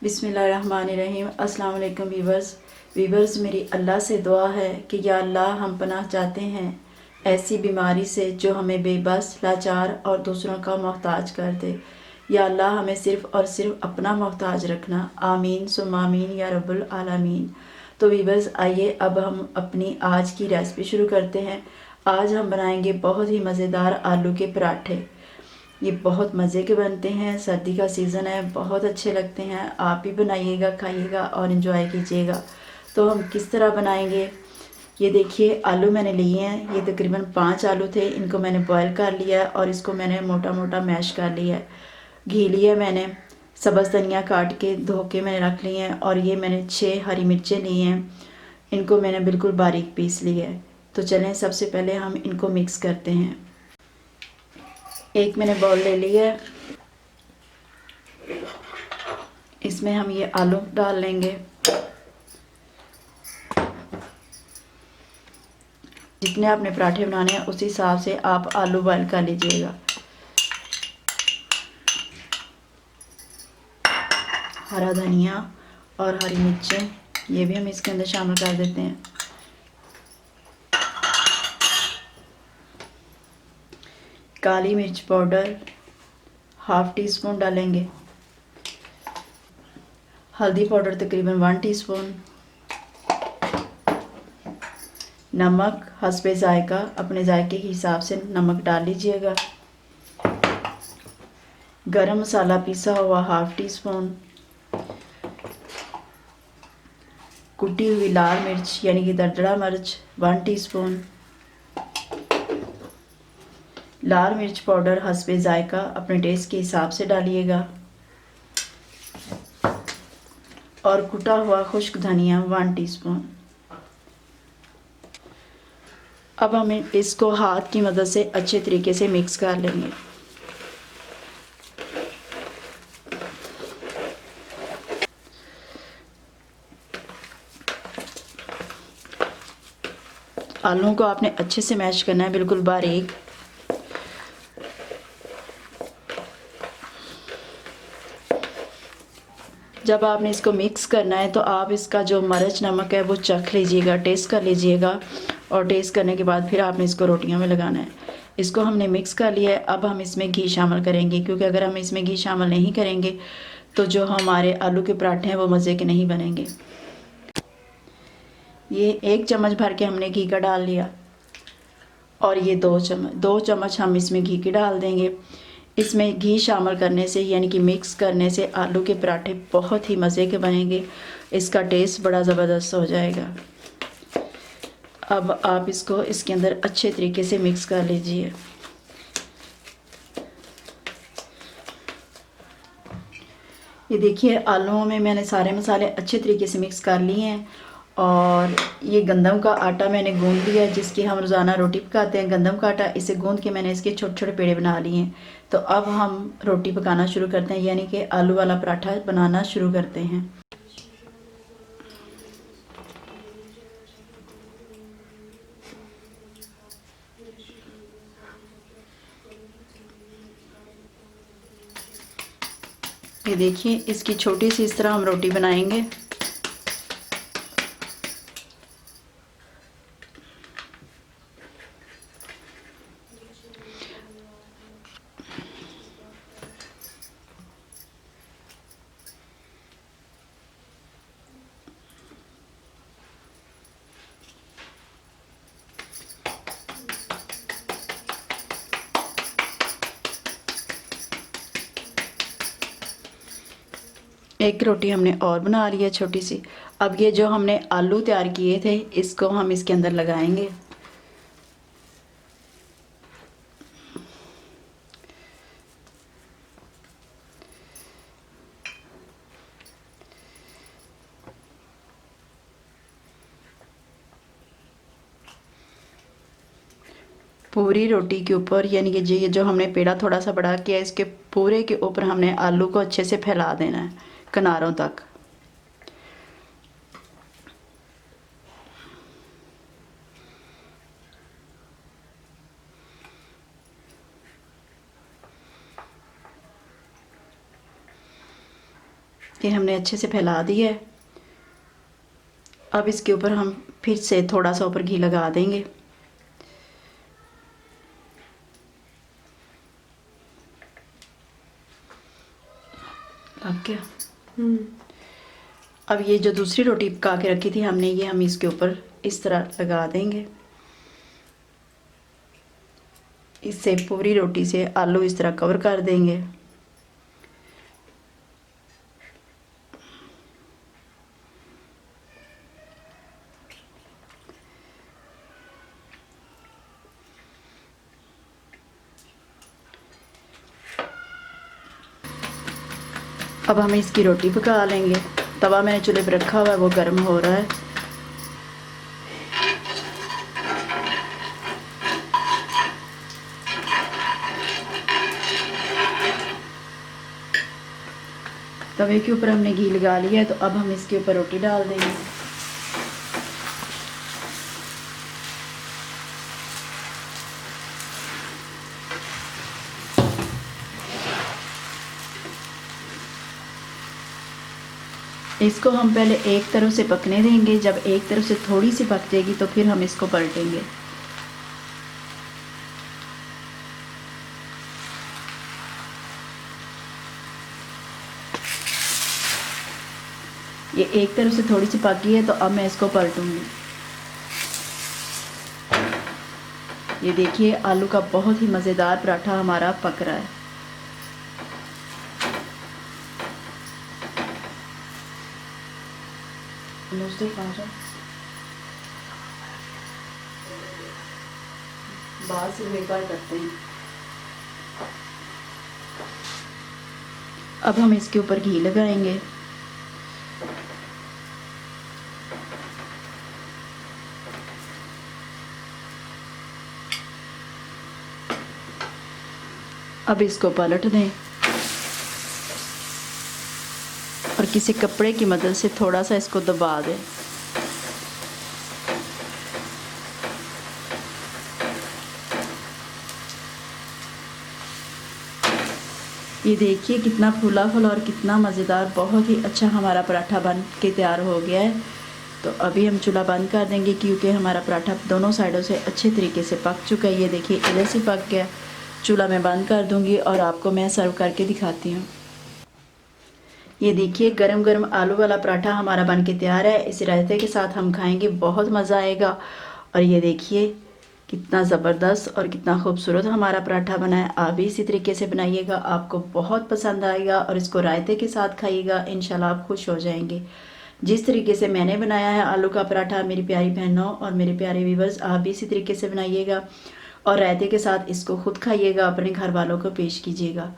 बिस्मिल्लाहिर्रहमानिर्रहीम। अस्सलाम वालेकुम वीवर्स, मेरी अल्लाह से दुआ है कि या अल्लाह हम पनाह चाहते हैं ऐसी बीमारी से जो हमें बेबस, लाचार और दूसरों का मोहताज कर दे। या अल्लाह हमें सिर्फ़ और सिर्फ अपना मोहताज रखना। आमीन सुम्मा आमीन या रब्बुल आलमीन। तो वीवर्स, आइए अब हम अपनी आज की रेसिपी शुरू करते हैं। आज हम बनाएंगे बहुत ही मज़ेदार आलू के पराठे। ये बहुत मज़े के बनते हैं, सर्दी का सीज़न है, बहुत अच्छे लगते हैं। आप भी बनाइएगा, खाइएगा और इन्जॉय कीजिएगा। तो हम किस तरह बनाएंगे, ये देखिए। आलू मैंने लिए हैं, ये तकरीबन 5 आलू थे। इनको मैंने बॉयल कर लिया है और इसको मैंने मोटा मोटा मैश कर लिया है। घी लिया मैंने, सब्ज़ धनिया काट के धो के मैंने रख लिए हैं, और ये मैंने 6 हरी मिर्चें ली हैं। इनको मैंने बिल्कुल बारीक पीस लिया है। तो चलें सबसे पहले हम इनको मिक्स करते हैं। एक मैंने बाउल ले लिया है, इसमें हम ये आलू डाल लेंगे। जितने आपने पराठे बनाने हैं उसी हिसाब से आप आलू बॉयल कर लीजिएगा। हरा धनिया और हरी मिर्चें, ये भी हम इसके अंदर शामिल कर देते हैं। काली मिर्च पाउडर हाफ़ टी स्पून डालेंगे। हल्दी पाउडर तकरीबन 1 टीस्पून। नमक हस्बे ज़ायका, अपने जायके के हिसाब से नमक डाल लीजिएगा। गरम मसाला पिसा हुआ हाफ़ टी स्पून। कुटी हुई लाल मिर्च यानी कि दरदरा मिर्च 1 टीस्पून। लाल मिर्च पाउडर हस्बे ज़ायका, अपने टेस्ट के हिसाब से डालिएगा। और कुटा हुआ खुश्क धनिया 1 टीस्पून। अब हम इसको हाथ की मदद से अच्छे तरीके से मिक्स कर लेंगे। आलूओं को आपने अच्छे से मैश करना है, बिल्कुल बारीक। जब आपने इसको मिक्स करना है तो आप इसका जो मिर्च नमक है वो चख लीजिएगा, टेस्ट कर लीजिएगा। और टेस्ट करने के बाद फिर आपने इसको रोटियों में लगाना है। इसको हमने मिक्स कर लिया है। अब हम इसमें घी शामिल करेंगे, क्योंकि अगर हम इसमें घी शामिल नहीं करेंगे तो जो हमारे आलू के पराठे हैं वो मज़े के नहीं बनेंगे। ये 1 चम्मच भर के हमने घी का डाल लिया, और ये 2 चम्मच हम इसमें घी की डाल देंगे। इसमें घी शामिल करने से यानी कि मिक्स करने से आलू के पराठे बहुत ही मज़े के बनेंगे। इसका टेस्ट बड़ा ज़बरदस्त हो जाएगा। अब आप इसको इसके अंदर अच्छे तरीके से मिक्स कर लीजिए। ये देखिए, आलूओं में मैंने सारे मसाले अच्छे तरीके से मिक्स कर लिए हैं। और ये गंदम का आटा मैंने गूंद लिया है, जिसकी हम रोज़ाना रोटी पकाते हैं। गंदम का आटा, इसे गूंद के मैंने इसके छोटे छोटे पेड़े बना लिए हैं। तो अब हम रोटी पकाना शुरू करते हैं, यानी कि आलू वाला पराठा बनाना शुरू करते हैं। ये देखिए, इसकी छोटी सी इस तरह हम रोटी बनाएंगे। एक रोटी हमने और बना ली है छोटी सी। अब ये जो हमने आलू तैयार किए थे इसको हम इसके अंदर लगाएंगे। पूरी रोटी के ऊपर, यानी कि ये जो हमने पेड़ा थोड़ा सा बड़ा किया, इसके पूरे के ऊपर हमने आलू को अच्छे से फैला देना है किनारों तक। ये हमने अच्छे से फैला दिया है। अब इसके ऊपर हम फिर से थोड़ा सा ऊपर घी लगा देंगे। लग गया। अब ये जो दूसरी रोटी पका के रखी थी हमने, ये हम इसके ऊपर इस तरह लगा देंगे। इससे पूरी रोटी से आलू इस तरह कवर कर देंगे। अब हम इसकी रोटी पका लेंगे। तवा मैंने चूल्हे पर रखा हुआ है, वो गर्म हो रहा है। तवे के ऊपर हमने घी लगा लिया है, तो अब हम इसके ऊपर रोटी डाल देंगे। इसको हम पहले एक तरफ से पकने देंगे। जब एक तरफ से थोड़ी सी पक जाएगी तो फिर हम इसको पलटेंगे। ये एक तरफ से थोड़ी सी पक गई है, तो अब मैं इसको पलटूंगी। ये देखिए आलू का बहुत ही मज़ेदार पराठा हमारा पक रहा है। बात से बेकार करते हैं। अब हम इसके ऊपर घी लगाएंगे। अब इसको पलट दें और किसी कपड़े की मदद से थोड़ा सा इसको दबा दें। ये देखिए कितना फूला फूला और कितना मज़ेदार, बहुत ही अच्छा हमारा पराठा बन के तैयार हो गया है। तो अभी हम चूल्हा बंद कर देंगे, क्योंकि हमारा पराठा दोनों साइडों से अच्छे तरीके से पक चुका है। ये देखिए इधर से पक गया। चूल्हा मैं बंद कर दूंगी और आपको मैं सर्व करके दिखाती हूँ। ये देखिए गरम गरम आलू वाला पराठा हमारा बन के तैयार है। इस रायते के साथ हम खाएंगे, बहुत मज़ा आएगा। और ये देखिए कितना ज़बरदस्त और कितना खूबसूरत हमारा पराठा बना है। आप भी इसी तरीके से बनाइएगा, आपको बहुत पसंद आएगा। और इसको रायते के साथ खाइएगा, इंशाल्लाह आप खुश हो जाएंगे। जिस तरीके से मैंने बनाया है आलू का पराठा, मेरी प्यारी बहनों और मेरे प्यारे व्यूअर्स, आप भी इसी तरीके से बनाइएगा और रायते के साथ इसको खुद खाइएगा, अपने घर वालों को पेश कीजिएगा।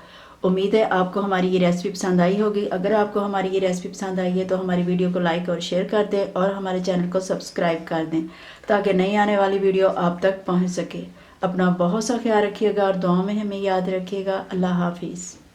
उम्मीद है आपको हमारी ये रेसिपी पसंद आई होगी। अगर आपको हमारी ये रेसिपी पसंद आई है तो हमारी वीडियो को लाइक और शेयर कर दें और हमारे चैनल को सब्सक्राइब कर दें, ताकि नई आने वाली वीडियो आप तक पहुंच सके। अपना बहुत सा ख्याल रखिएगा और दुआ में हमें याद रखिएगा। अल्लाह हाफिज़।